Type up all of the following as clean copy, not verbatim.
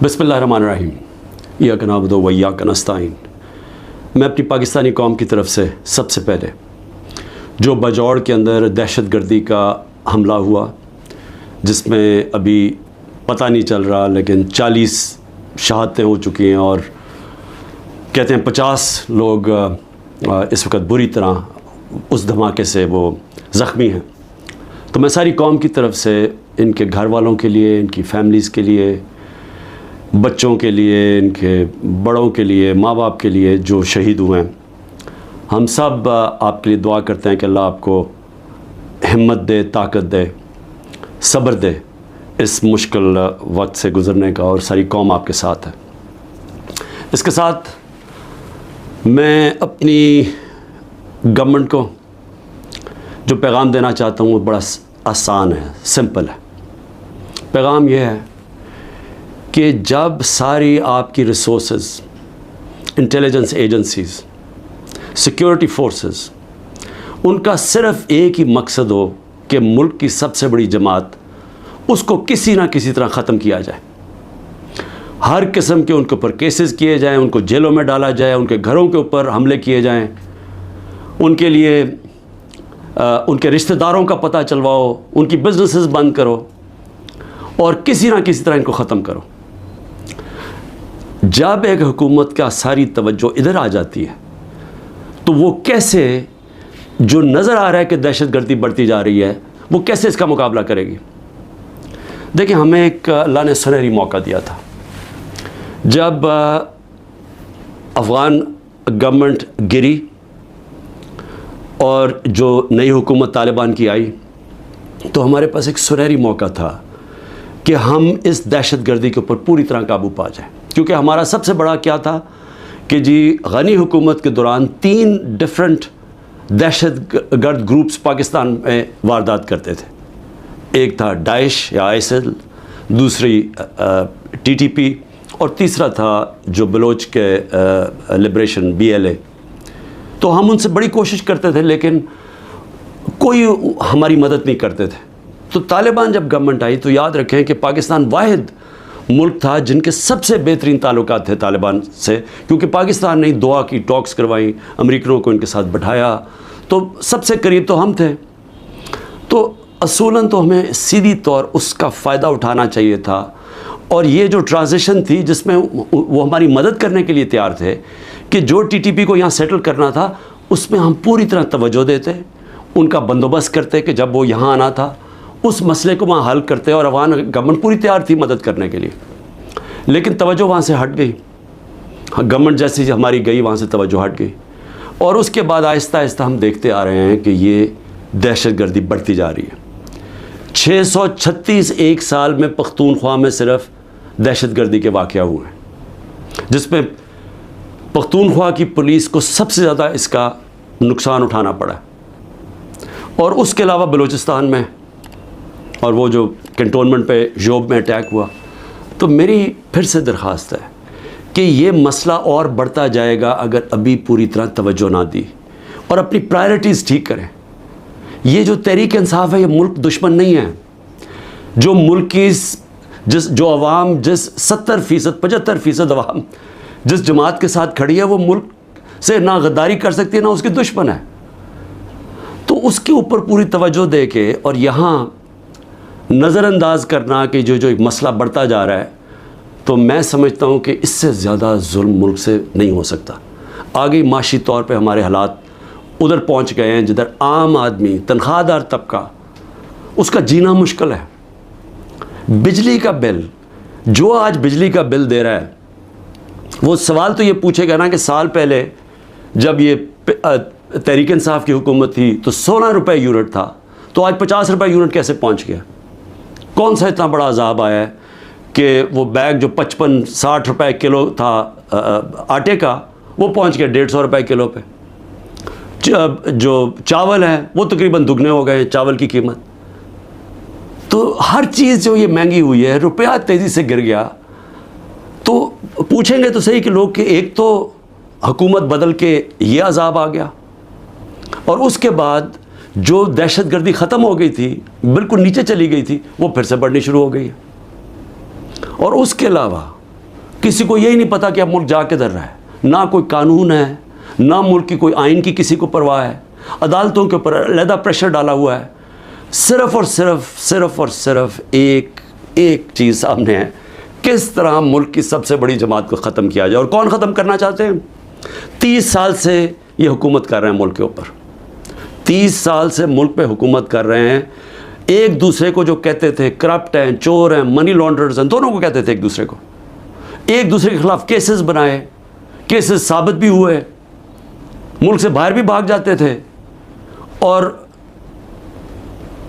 बिस्मिल्लाहिर्रहमानिर्रहीम इय्याक नअबुदु व इय्याक नस्तईन। मैं अपनी पाकिस्तानी कौम की तरफ से सबसे पहले जो बजौड़ के अंदर दहशत गर्दी का हमला हुआ, जिसमें अभी पता नहीं चल रहा लेकिन 40 शहादतें हो चुकी हैं और कहते हैं 50 लोग इस वक्त बुरी तरह उस धमाके से वो ज़ख्मी हैं। तो मैं सारी कौम की तरफ से इनके घर वालों के लिए, इनकी फैमिलीज़ के लिए, बच्चों के लिए, इनके बड़ों के लिए, माँ बाप के लिए जो शहीद हुए हैं, हम सब आपके लिए दुआ करते हैं कि अल्लाह आपको हिम्मत दे, ताकत दे, सब्र दे इस मुश्किल वक्त से गुज़रने का, और सारी कौम आपके साथ है। इसके साथ मैं अपनी गवर्नमेंट को जो पैगाम देना चाहता हूँ वो बड़ा आसान है, सिंपल है। पैगाम यह है कि जब सारी आपकी resources, intelligence agencies, security forces, उनका सिर्फ़ एक ही मकसद हो कि मुल्क की सबसे बड़ी जमात उसको किसी ना किसी तरह ख़त्म किया जाए, हर किस्म के उनके ऊपर केसेस किए जाएं, उनको जेलों में डाला जाए, उनके घरों के ऊपर हमले किए जाएं, उनके लिए उनके रिश्तेदारों का पता चलवाओ, उनकी बिजनेसेस बंद करो और किसी ना किसी तरह इनको ख़त्म करो। जब एक हुकूमत का सारी तवज्जो इधर आ जाती है तो वो कैसे, जो नज़र आ रहा है कि दहशतगर्दी बढ़ती जा रही है, वो कैसे इसका मुकाबला करेगी। देखिए, हमें एक अल्लाह ने सुनहरी मौका दिया था जब अफ़गान गवर्नमेंट गिरी और जो नई हुकूमत तालिबान की आई, तो हमारे पास एक सुनहरी मौका था कि हम इस दहशतगर्दी के ऊपर पूरी तरह काबू पा जाएं। क्योंकि हमारा सबसे बड़ा क्या था कि जी गनी हुकूमत के दौरान 3 डिफरेंट दहशतगर्द ग्रुप्स पाकिस्तान में वारदात करते थे। एक था दाइश या आईएसएल, दूसरी टीटीपी, और तीसरा था जो बलोच के लिबरेशन BLA। तो हम उनसे बड़ी कोशिश करते थे लेकिन कोई हमारी मदद नहीं करते थे। तो तालिबान जब गवर्नमेंट आई तो याद रखें कि पाकिस्तान वाहिद मुल्क था जिनके सबसे बेहतरीन ताल्लुकात थे तालिबान से, क्योंकि पाकिस्तान ने दुआ की टॉक्स करवाई, अमेरिकनों को इनके साथ बैठाया, तो सबसे करीब तो हम थे। तो असूलन तो हमें सीधी तौर उसका फ़ायदा उठाना चाहिए था, और ये जो ट्रांजिशन थी जिसमें वो हमारी मदद करने के लिए तैयार थे कि जो टीटीपी को यहाँ सेटल करना था उसमें हम पूरी तरह तवज्जो देते, उनका बंदोबस्त करते कि जब वो यहाँ आना था उस मसले को वहाँ हल करते, और अफ़गान गवर्नमेंट पूरी तैयार थी मदद करने के लिए। लेकिन तवज्जो वहाँ से हट गई, गवर्नमेंट जैसी हमारी गई वहाँ से तवज्जो हट गई, और उसके बाद आहिस्ता आहिस्ता हम देखते आ रहे हैं कि ये दहशतगर्दी बढ़ती जा रही है। 636 एक साल में पख्तूनख्वा में सिर्फ दहशतगर्दी के वाक़या हुए हैं, जिसमें पख्तूनख्वा की पुलिस को सबसे ज़्यादा इसका नुकसान उठाना पड़ा, और उसके अलावा बलूचिस्तान में और वो जो कैंटोनमेंट पे जोब में अटैक हुआ। तो मेरी फिर से दरख्वास्त है कि ये मसला और बढ़ता जाएगा अगर अभी पूरी तरह तवज्जो ना दी और अपनी प्रायोरिटीज़ ठीक करें। ये जो तहरीक इंसाफ है ये मुल्क दुश्मन नहीं है। जो मुल्क की जो अवाम, जिस 70% 75% अवाम जिस जमात के साथ खड़ी है, वो मुल्क से ना गद्दारी कर सकती है ना उसकी दुश्मन है। तो उसके ऊपर पूरी तवज्जो दे के और यहाँ नज़रअंदाज करना कि जो एक मसला बढ़ता जा रहा है, तो मैं समझता हूँ कि इससे ज़्यादा जुल्म मुल्क से नहीं हो सकता। आगे माशी तौर पे हमारे हालात उधर पहुँच गए हैं जिधर आम आदमी, तनख्वाहदार तबका, उसका जीना मुश्किल है। बिजली का बिल, जो आज बिजली का बिल दे रहा है, वो सवाल तो ये पूछेगा ना कि साल पहले जब ये तहरीक इंसाफ की हुकूमत थी तो 16 रुपये यूनिट था, तो आज 50 रुपये यूनिट कैसे पहुँच गया। कौन सा इतना बड़ा अजाब आया है कि वो बैग जो 55-60 रुपये किलो था आटे का, वो पहुंच गया 150 रुपये किलो पे। जो चावल है वो तकरीबन दुगने हो गए चावल की कीमत। तो हर चीज़ जो ये महंगी हुई है, रुपया तेज़ी से गिर गया। तो पूछेंगे तो सही कि लोग कि एक तो हुकूमत बदल के ये अजाब आ गया, और उसके बाद जो दहशतगर्दी ख़त्म हो गई थी, बिल्कुल नीचे चली गई थी, वो फिर से बढ़नी शुरू हो गई है। और उसके अलावा किसी को यही नहीं पता कि अब मुल्क जा किधर रहा है, ना कोई कानून है, ना मुल्क की कोई आइन की किसी को परवाह है, अदालतों के ऊपर अलहदा प्रेशर डाला हुआ है। सिर्फ़ और सिर्फ एक चीज़ सामने है, किस तरह मुल्क की सबसे बड़ी जमात को ख़त्म किया जाए। और कौन ख़त्म करना चाहते हैं? 30 साल से ये हुकूमत कर रहे हैं मुल्क के ऊपर, 30 साल से मुल्क पे हुकूमत कर रहे हैं। एक दूसरे को जो कहते थे करप्ट हैं, चोर हैं, मनी लॉन्ड्रर्स हैं, दोनों को कहते थे एक दूसरे को, एक दूसरे के ख़िलाफ़ केसेस बनाए, केसेस साबित भी हुए, मुल्क से बाहर भी भाग जाते थे। और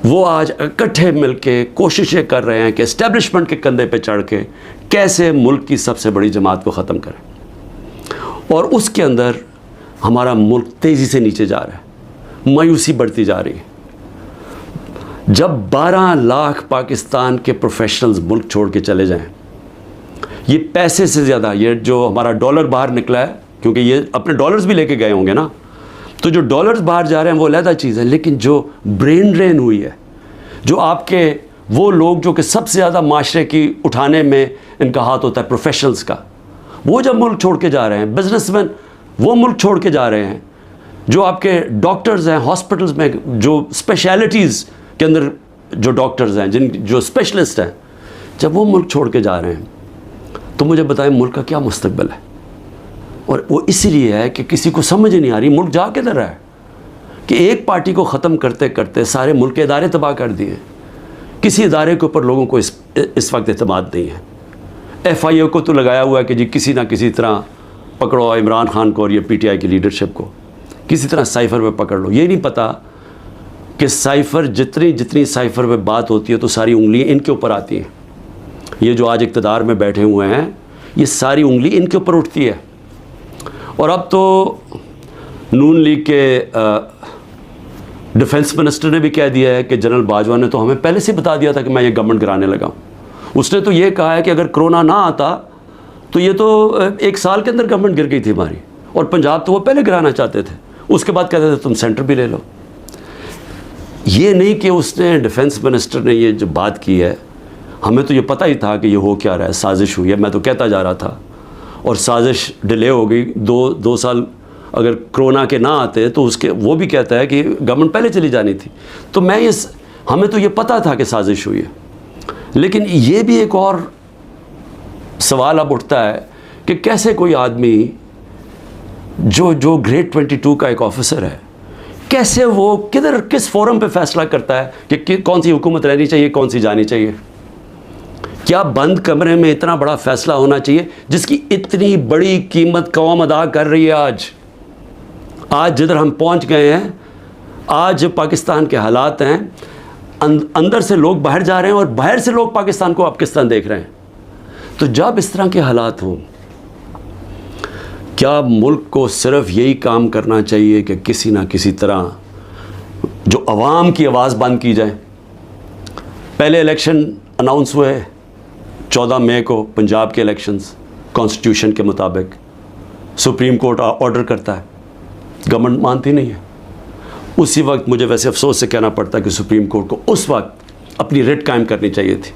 वो आज इकट्ठे मिलके कोशिशें कर रहे हैं कि एस्टेब्लिशमेंट के कंधे पे चढ़ के कैसे मुल्क की सबसे बड़ी जमात को ख़त्म करें। और उसके अंदर हमारा मुल्क तेज़ी से नीचे जा रहा है, मायूसी बढ़ती जा रही है। जब 12 लाख पाकिस्तान के प्रोफेशनल्स मुल्क छोड़ के चले जाएं, ये पैसे से ज़्यादा, ये जो हमारा डॉलर बाहर निकला है, क्योंकि ये अपने डॉलर्स भी लेके गए होंगे ना, तो जो डॉलर्स बाहर जा रहे हैं वो अलग चीज़ है, लेकिन जो ब्रेन ड्रेन हुई है, जो आपके वो लोग जो कि सबसे ज़्यादा माशरे की उठाने में इनका हाथ होता है, प्रोफेशनल्स का, वो जब मुल्क छोड़ के जा रहे हैं, बिजनेसमैन वो मुल्क छोड़ के जा रहे हैं, जो आपके डॉक्टर्स हैं हॉस्पिटल्स में, जो स्पेशलिटीज़ के अंदर जो डॉक्टर्स हैं, जो स्पेशलिस्ट हैं, जब वो मुल्क छोड़ के जा रहे हैं, तो मुझे बताएं मुल्क का क्या मुस्तकबिल है। और वो इसीलिए है कि किसी को समझ ही नहीं आ रही मुल्क जा किधर रहा है, कि एक पार्टी को ख़त्म करते करते सारे मुल्क के इदारे तबाह कर दिए। किसी इदारे के ऊपर लोगों को इस वक्त एतमाद नहीं है। FIA को तो लगाया हुआ है कि जी किसी ना किसी तरह पकड़ो इमरान खान को और ये PTI की लीडरशिप को, किसी तरह साइफ़र पे पकड़ लो। ये नहीं पता कि साइफ़र जितनी साइफ़र पे बात होती है तो सारी उंगलियाँ इनके ऊपर आती हैं। ये जो आज इक़्तिदार में बैठे हुए हैं, ये सारी उंगली इनके ऊपर उठती है। और अब तो नून लीग के डिफेंस मिनिस्टर ने भी कह दिया है कि जनरल बाजवा ने तो हमें पहले से बता दिया था कि मैं ये गवर्नमेंट गिराने लगा हूँ। उसने तो ये कहा है कि अगर कोरोना ना आता तो ये तो 1 साल के अंदर गवर्नमेंट गिर गई थी हमारी, और पंजाब तो वो पहले गिराना चाहते थे, उसके बाद कहते थे तुम सेंटर भी ले लो। ये नहीं कि उसने डिफेंस मिनिस्टर ने ये जो बात की है, हमें तो ये पता ही था कि ये हो क्या रहा है, साजिश हुई है। मैं तो कहता जा रहा था, और साजिश डिले हो गई। दो साल अगर कोरोना के ना आते तो उसके वो भी कहता है कि गवर्नमेंट पहले चली जानी थी। तो हमें तो ये पता था कि साजिश हुई है। लेकिन ये भी एक और सवाल अब उठता है कि कैसे कोई आदमी जो ग्रेड 22 का एक ऑफिसर है, कैसे वो किस फोरम पे फैसला करता है कि कौन सी हुकूमत रहनी चाहिए, कौन सी जानी चाहिए। क्या बंद कमरे में इतना बड़ा फैसला होना चाहिए जिसकी इतनी बड़ी कीमत कौम अदा कर रही है। आज जिधर हम पहुंच गए हैं, आज पाकिस्तान के हालात हैं, अंदर से लोग बाहर जा रहे हैं और बाहर से लोग पाकिस्तान को पाकिस्तान देख रहे हैं। तो जब इस तरह के हालात हों, क्या मुल्क को सिर्फ यही काम करना चाहिए कि किसी ना किसी तरह जो अवाम की आवाज़ बंद की जाए। पहले इलेक्शन अनाउंस हुए 14 मई को, पंजाब के इलेक्शंस कॉन्स्टिट्यूशन के मुताबिक, सुप्रीम कोर्ट ऑर्डर करता है, गवर्नमेंट मानती नहीं है। उसी वक्त मुझे वैसे अफसोस से कहना पड़ता है कि सुप्रीम कोर्ट को उस वक्त अपनी रिट कायम करनी चाहिए थी।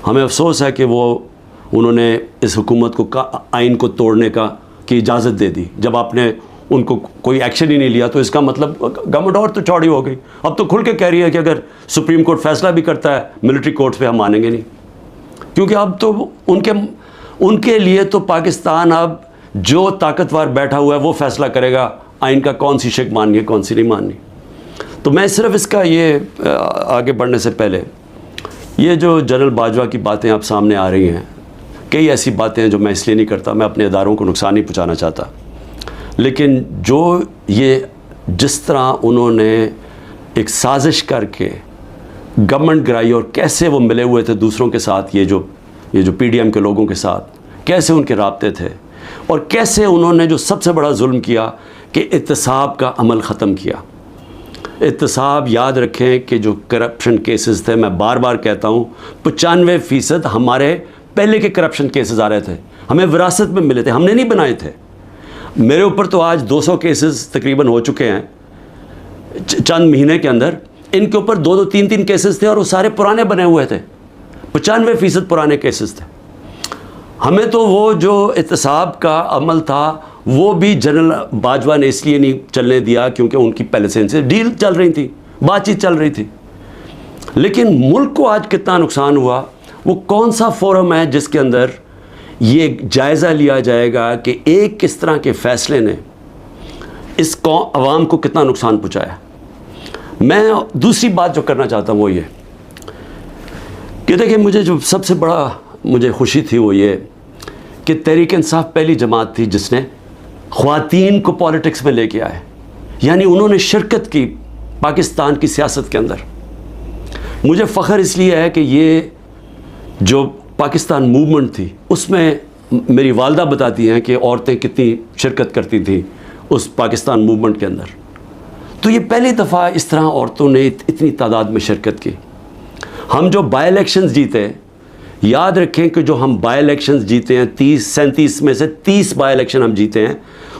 हमें अफसोस है कि उन्होंने इस हुकूमत को आइन को तोड़ने की इजाज़त दे दी। जब आपने उनको कोई एक्शन ही नहीं लिया तो इसका मतलब गवर्नमेंट और तो चौड़ी हो गई। अब तो खुल के कह रही है कि अगर सुप्रीम कोर्ट फैसला भी करता है मिलिट्री कोर्ट्स पे हम मानेंगे नहीं, क्योंकि अब तो उनके लिए तो पाकिस्तान अब जो ताकतवर बैठा हुआ है वो फैसला करेगा आइन का कौन सी शिक माननी है, कौन सी नहीं माननी। तो मैं सिर्फ इसका ये आगे बढ़ने से पहले, ये जो जनरल बाजवा की बातें आप सामने आ रही हैं, कई ऐसी बातें हैं जो मैं इसलिए नहीं करता, मैं अपने इदारों को नुकसान नहीं पहुंचाना चाहता, लेकिन जो ये जिस तरह उन्होंने एक साजिश करके गवर्नमेंट गिराई और कैसे वो मिले हुए थे दूसरों के साथ, ये जो PDM के लोगों के साथ कैसे उनके राब्ते थे, और कैसे उन्होंने जो सबसे बड़ा जुल्म किया कि इत्तेसाब का अमल ख़त्म किया। इत्तेसाब, याद रखें कि जो करप्शन केसेस थे, मैं बार बार कहता हूँ 95% हमारे पहले के करप्शन केसेस आ रहे थे, हमें विरासत में मिले थे, हमने नहीं बनाए थे। मेरे ऊपर तो आज 200 केसेस तकरीबन हो चुके हैं चंद महीने के अंदर। इनके ऊपर 2-2, 3-3 केसेस थे और वो सारे पुराने बने हुए थे, 95% पुराने केसेस थे। ہمیں تو وہ جو احتساب کا عمل تھا وہ بھی جنرل باجوہ نے اس لیے نہیں چلنے دیا کیونکہ ان کی پہلے سے ان سے ڈیل چل رہی تھی، بات چیت چل رہی تھی. لیکن ملک کو آج کتنا نقصان ہوا، وہ کون سا فورم ہے جس کے اندر یہ جائزہ لیا جائے گا کہ ایک کس طرح کے فیصلے نے اس عوام کو کتنا نقصان پہنچایا. میں دوسری بات جو کرنا چاہتا ہوں وہ یہ کہ دیکھیں، مجھے جو سب سے بڑا مجھے خوشی تھی وہ یہ کہ تحریک انصاف پہلی جماعت تھی جس نے خواتین کو پولیٹکس میں لے کے آئے، یعنی انہوں نے شرکت کی پاکستان کی سیاست کے اندر. مجھے فخر اس لیے ہے کہ یہ جو پاکستان موومنٹ تھی اس میں میری والدہ بتاتی ہیں کہ عورتیں کتنی شرکت کرتی تھیں اس پاکستان موومنٹ کے اندر. تو یہ پہلی دفعہ اس طرح عورتوں نے اتنی تعداد میں شرکت کی. ہم جو بائی الیکشنز جیتے، یاد رکھیں کہ جو ہم بائی الیکشنز جیتے ہیں 37 میں سے 30 بائی الیکشن ہم جیتے ہیں،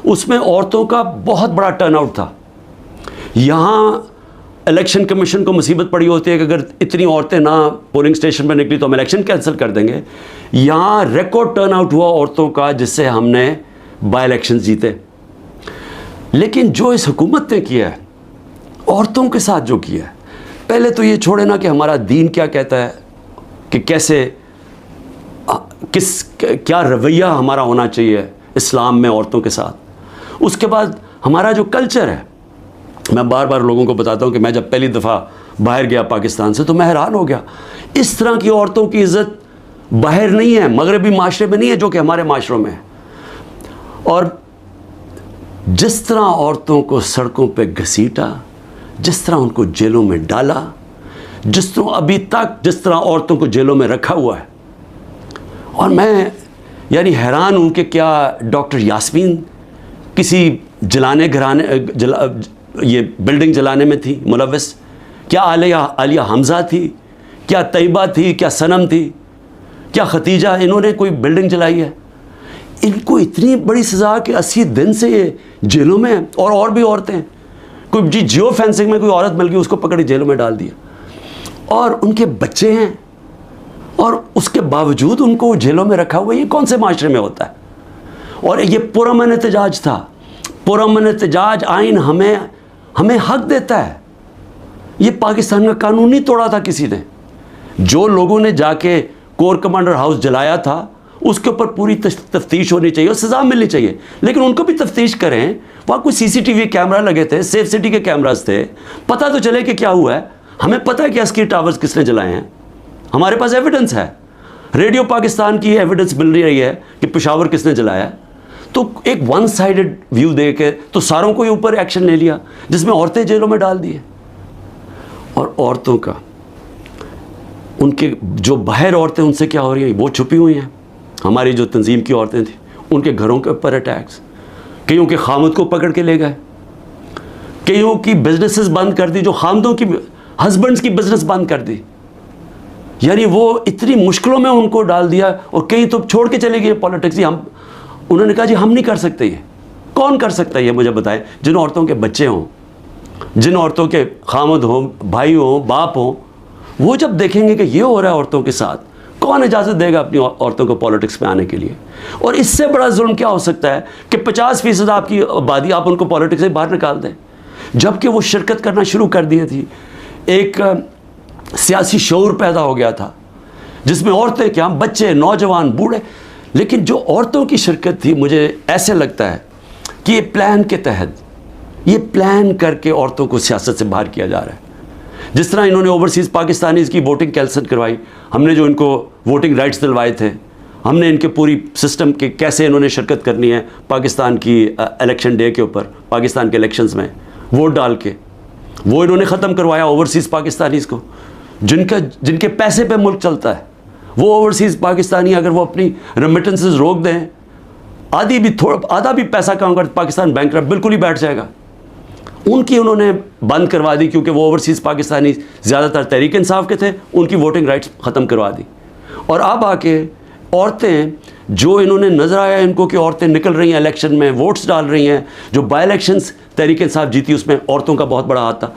اس میں عورتوں کا بہت بڑا ٹرن آؤٹ تھا. یہاں الیکشن کمیشن کو مصیبت پڑی ہوتی ہے کہ اگر اتنی عورتیں نہ پولنگ اسٹیشن پر نکلی تو ہم الیکشن کینسل کر دیں گے. یہاں ریکارڈ ٹرن آؤٹ ہوا عورتوں کا جس سے ہم نے بائی الیکشنز جیتے. لیکن جو اس حکومت نے کیا ہے عورتوں کے ساتھ جو کیا ہے، پہلے تو یہ چھوڑے نا کہ ہمارا دین کیا کہتا ہے کہ کیسے کیا رویہ ہمارا ہونا چاہیے اسلام میں عورتوں کے ساتھ. اس کے بعد ہمارا جو کلچر ہے، میں بار بار لوگوں کو بتاتا ہوں کہ میں جب پہلی دفعہ باہر گیا پاکستان سے تو میں حیران ہو گیا. اس طرح کی عورتوں کی عزت باہر نہیں ہے، مغربی معاشرے میں نہیں ہے جو کہ ہمارے معاشروں میں ہے. اور جس طرح عورتوں کو سڑکوں پہ گھسیٹا، جس طرح ان کو جیلوں میں ڈالا، جس طرح ابھی تک جس طرح عورتوں کو جیلوں میں رکھا ہوا ہے. اور میں یعنی حیران ہوں کہ کیا ڈاکٹر یاسمین کسی جلانے گھرانے یہ بلڈنگ جلانے میں تھی ملوث؟ کیا عالیہ حمزہ تھی؟ کیا طیبہ تھی؟ کیا صنم تھی؟ کیا ختیجہ؟ انہوں نے کوئی بلڈنگ جلائی ہے؟ ان کو اتنی بڑی سزا کہ 80 دن سے یہ جیلوں میں ہیں. اور بھی عورتیں، کوئی جیو فینسنگ میں کوئی عورت مل گئی اس کو پکڑی جیلوں میں ڈال دیا. اور ان کے بچے ہیں اور اس کے باوجود ان کو جیلوں میں رکھا ہوا ہے. یہ کون سے معاشرے میں ہوتا ہے؟ اور یہ پرامن احتجاج تھا. پرامن احتجاج آئین ہمیں حق دیتا ہے. یہ پاکستان کا قانون نہیں توڑا تھا کسی نے. جو لوگوں نے جا کے کور کمانڈر ہاؤس جلایا تھا اس کے اوپر پوری تفتیش ہونی چاہیے اور سزا ملنی چاہیے. لیکن ان کو بھی تفتیش کریں. وہاں کوئی CCTV کیمرہ لگے تھے، سیف سٹی کے کیمراز تھے، پتہ تو چلے کہ کیا ہوا ہے. ہمیں پتہ ہے کہ عسکری ٹاورز کس نے جلائے ہیں، ہمارے پاس ایویڈنس ہے. ریڈیو پاکستان کی ایویڈنس مل رہی ہے کہ پشاور کس نے جلایا. تو ایک ون سائیڈڈ ویو دے کے تو ساروں کو اوپر ایکشن لے لیا جس میں عورتیں جیلوں میں ڈال دیے. اور عورتوں کا ان کے جو باہر عورتیں ان سے کیا ہو رہی ہیں وہ چھپی ہوئی ہیں. ہماری جو تنظیم کی عورتیں تھیں ان کے گھروں کے اوپر اٹیکس، کئیوں کے خامد کو پکڑ کے لے گئے، کئیوں کی بزنسز بند کر دی، جو خامدوں کی ہسبینڈز کی بزنس بند کر دی. یعنی وہ اتنی مشکلوں میں ان کو ڈال دیا. اور کئی تو چھوڑ کے چلے گئے پالیٹکس. انہوں نے کہا جی ہم نہیں کر سکتے. یہ کون کر سکتا ہے یہ مجھے بتائیں. جن عورتوں کے بچے ہوں، جن عورتوں کے خامد ہوں، بھائی ہوں، باپ ہوں، وہ جب دیکھیں گے کہ یہ ہو رہا ہے عورتوں کے ساتھ، کون اجازت دے گا اپنی عورتوں کو پالیٹکس میں آنے کے لیے؟ اور اس سے بڑا ظلم کیا ہو سکتا ہے کہ 50% آپ کی آبادی آپ ان کو پالیٹکس سے باہر نکال دیں، جبکہ وہ شرکت کرنا شروع کر دی تھی. ایک سیاسی شعور پیدا ہو گیا تھا جس میں عورتیں کیا، بچے، نوجوان، بوڑھے. لیکن جو عورتوں کی شرکت تھی، مجھے ایسے لگتا ہے کہ یہ پلان کے تحت، یہ پلان کر کے عورتوں کو سیاست سے باہر کیا جا رہا ہے. جس طرح انہوں نے اوورسیز پاکستانیز کی ووٹنگ کینسل کروائی، ہم نے جو ان کو ووٹنگ رائٹس دلوائے تھے، ہم نے ان کے پوری سسٹم کے کیسے انہوں نے شرکت کرنی ہے پاکستان کی الیکشن ڈے کے اوپر، پاکستان کے الیکشنز میں ووٹ ڈال کے، وہ انہوں نے ختم کروایا اوورسیز پاکستانیز کو جن کے پیسے پہ ملک چلتا ہے. وہ اوورسیز پاکستانی اگر وہ اپنی ریمیٹنسز روک دیں، آدھا بھی پیسہ کام کر پاکستان بینکرپٹ بالکل ہی بیٹھ جائے گا. ان کی انہوں نے بند کروا دی کیونکہ وہ اوورسیز پاکستانی زیادہ تر تحریک انصاف کے تھے، ان کی ووٹنگ رائٹس ختم کروا دی. اور اب آ کے عورتیں جو انہوں نے نظر آیا ان کو کہ عورتیں نکل رہی ہیں الیکشن میں، ووٹس ڈال رہی ہیں، جو بائی الیکشنز تحریک انصاف جیتی اس میں عورتوں کا بہت بڑا ہاتھ تھا.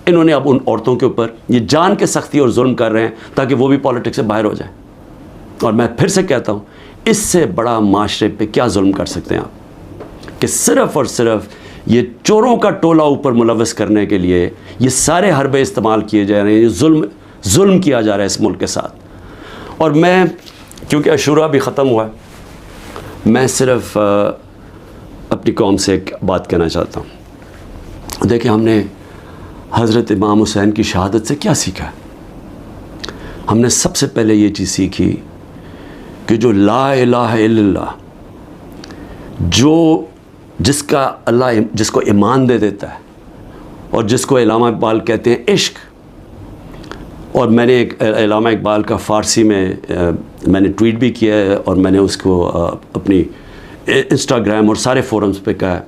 انہوں نے اب ان عورتوں کے اوپر یہ جان کے سختی اور ظلم کر رہے ہیں تاکہ وہ بھی پالیٹکس سے باہر ہو جائیں. اور میں پھر سے کہتا ہوں اس سے بڑا معاشرے پہ کیا ظلم کر سکتے ہیں آپ کہ صرف اور صرف یہ چوروں کا ٹولہ اوپر ملوث کرنے کے لیے یہ سارے حربے استعمال کیے جا رہے ہیں. یہ ظلم کیا جا رہا ہے اس ملک کے ساتھ. اور میں کیونکہ عاشورہ بھی ختم ہوا ہے, میں صرف اپنی قوم سے ایک بات کہنا چاہتا ہوں. دیکھیں, ہم نے حضرت امام حسین کی شہادت سے کیا سیکھا ہے؟ ہم نے سب سے پہلے یہ چیز سیکھی کہ جو لا الہ الا اللہ, جس کا اللہ جس کو ایمان دے دیتا ہے, اور جس کو علامہ اقبال کہتے ہیں عشق. اور میں نے ایک علامہ اقبال کا فارسی میں نے ٹویٹ بھی کیا ہے, اور میں نے اس کو اپنی انسٹاگرام اور سارے فورمز پہ کہا ہے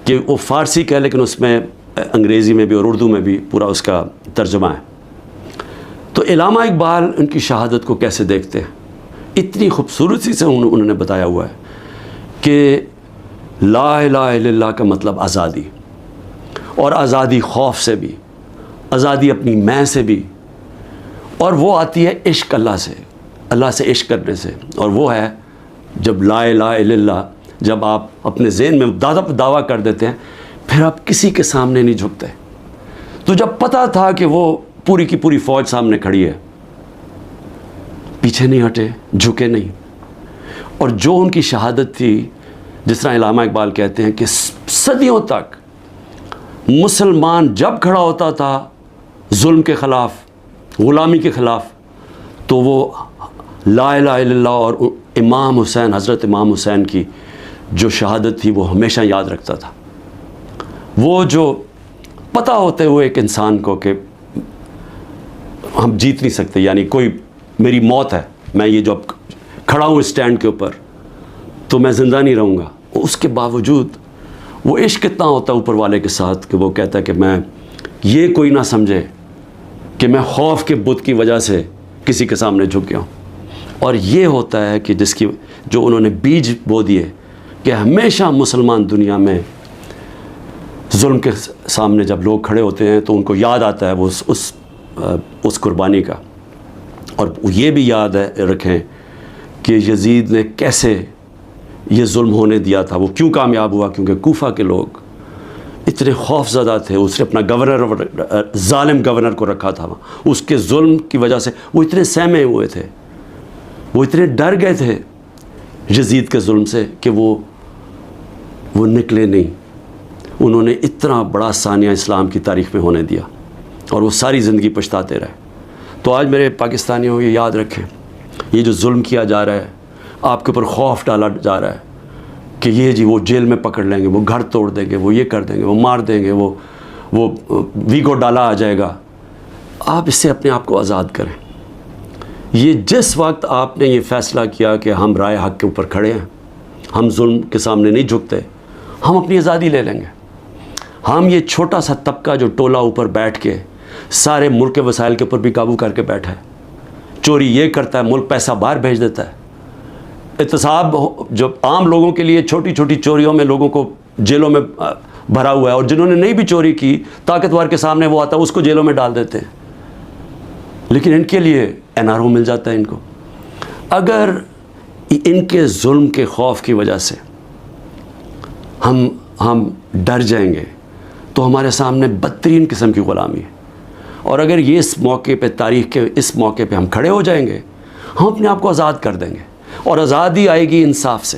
کہ وہ فارسی کا ہے لیکن اس میں انگریزی میں بھی اور اردو میں بھی پورا اس کا ترجمہ ہے. تو علامہ اقبال ان کی شہادت کو کیسے دیکھتے ہیں؟ اتنی خوبصورتی سے انہوں نے بتایا ہوا ہے کہ لا الہ الا اللہ کا مطلب آزادی, اور آزادی خوف سے بھی, آزادی اپنی میں سے بھی, اور وہ آتی ہے عشق اللہ سے عشق کرنے سے. اور وہ ہے جب لا الہ الا اللہ جب آپ اپنے ذہن میں دعویٰ کر دیتے ہیں, پھر آپ کسی کے سامنے نہیں جھکتے. تو جب پتہ تھا کہ وہ پوری کی پوری فوج سامنے کھڑی ہے, پیچھے نہیں ہٹے, جھکے نہیں. اور جو ان کی شہادت تھی, جس طرح علامہ اقبال کہتے ہیں کہ صدیوں تک مسلمان جب کھڑا ہوتا تھا ظلم کے خلاف, غلامی کے خلاف, تو وہ لا الہ الا اللہ اور امام حسین, حضرت امام حسین کی جو شہادت تھی وہ ہمیشہ یاد رکھتا تھا. وہ جو پتہ ہوتے ہوئے ایک انسان کو کہ ہم جیت نہیں سکتے, یعنی کوئی میری موت ہے, میں یہ جو اب کھڑا ہوں اسٹینڈ کے اوپر تو میں زندہ نہیں رہوں گا, اس کے باوجود وہ عشق اتنا ہوتا ہے اوپر والے کے ساتھ کہ وہ کہتا ہے کہ میں یہ کوئی نہ سمجھے کہ میں خوف کے بت کی وجہ سے کسی کے سامنے جھک گیا ہوں. اور یہ ہوتا ہے کہ جو انہوں نے بیج بو دیے کہ ہمیشہ مسلمان دنیا میں ظلم کے سامنے جب لوگ کھڑے ہوتے ہیں تو ان کو یاد آتا ہے وہ اس قربانی کا. اور یہ بھی یاد رکھیں کہ یزید نے کیسے یہ ظلم ہونے دیا تھا. وہ کیوں کامیاب ہوا؟ کیونکہ کوفہ کے لوگ اتنے خوف زدہ تھے. اس نے اپنا ظالم گورنر کو رکھا تھا, اس کے ظلم کی وجہ سے وہ اتنے سہمے ہوئے تھے, وہ اتنے ڈر گئے تھے یزید کے ظلم سے کہ وہ نکلے نہیں. انہوں نے اتنا بڑا ثانیہ اسلام کی تاریخ میں ہونے دیا اور وہ ساری زندگی پچھتاتے رہے. تو آج میرے پاکستانیوں یہ یاد رکھیں, یہ جو ظلم کیا جا رہا ہے, آپ کے اوپر خوف ڈالا جا رہا ہے کہ یہ جی وہ جیل میں پکڑ لیں گے, وہ گھر توڑ دیں گے, وہ یہ کر دیں گے, وہ مار دیں گے, وہ ویگو ڈالا آ جائے گا. آپ اس سے اپنے آپ کو آزاد کریں. یہ جس وقت آپ نے یہ فیصلہ کیا کہ ہم رائے حق کے اوپر کھڑے ہیں, ہم ظلم کے سامنے نہیں جھکتے, ہم اپنی آزادی لے لیں گے. ہم یہ چھوٹا سا طبقہ جو ٹولہ اوپر بیٹھ کے سارے ملک کے وسائل کے اوپر بھی قابو کر کے بیٹھا ہے, چوری یہ کرتا ہے, ملک پیسہ باہر بھیج دیتا ہے, احتساب جو عام لوگوں کے لیے چھوٹی چھوٹی چوریوں میں لوگوں کو جیلوں میں بھرا ہوا ہے, اور جنہوں نے نہیں بھی چوری کی طاقتور کے سامنے وہ آتا ہے اس کو جیلوں میں ڈال دیتے ہیں. لیکن ان کے لیے NRO مل جاتا ہے ان کو. اگر ان کے ظلم کے خوف کی وجہ سے ہم ڈر جائیں گے تو ہمارے سامنے بدترین قسم کی غلامی ہے. اور اگر یہ اس موقع پہ, تاریخ کے اس موقع پہ ہم کھڑے ہو جائیں گے, ہم اپنے آپ کو آزاد کر دیں گے. اور آزادی آئے گی انصاف سے,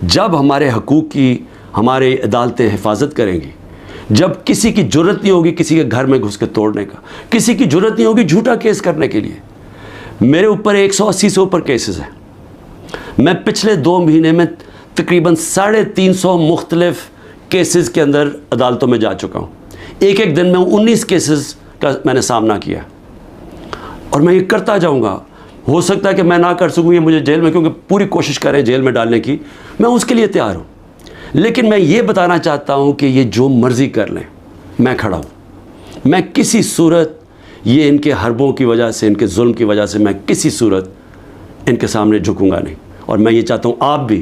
جب ہمارے حقوق کی ہمارے عدالتیں حفاظت کریں گی, جب کسی کی جرت نہیں ہوگی کسی کے گھر میں گھس کے توڑنے کا, کسی کی جرت نہیں ہوگی جھوٹا کیس کرنے کے لیے. میرے اوپر 180 سے اوپر کیسز ہیں. میں پچھلے 2 مہینے میں تقریباً 350 مختلف کیسز کے اندر عدالتوں میں جا چکا ہوں. ایک دن میں 19 کیسز کا میں نے سامنا کیا, اور میں یہ کرتا جاؤں گا. ہو سکتا ہے کہ میں نہ کر سکوں یہ مجھے جیل میں, کیونکہ پوری کوشش کریں جیل میں ڈالنے کی, میں اس کے لیے تیار ہوں. لیکن میں یہ بتانا چاہتا ہوں کہ یہ جو مرضی کر لیں, میں کھڑا ہوں. میں کسی صورت یہ ان کے حربوں کی وجہ سے, ان کے ظلم کی وجہ سے میں کسی صورت ان کے سامنے جھکوں گا نہیں. اور میں یہ چاہتا ہوں آپ بھی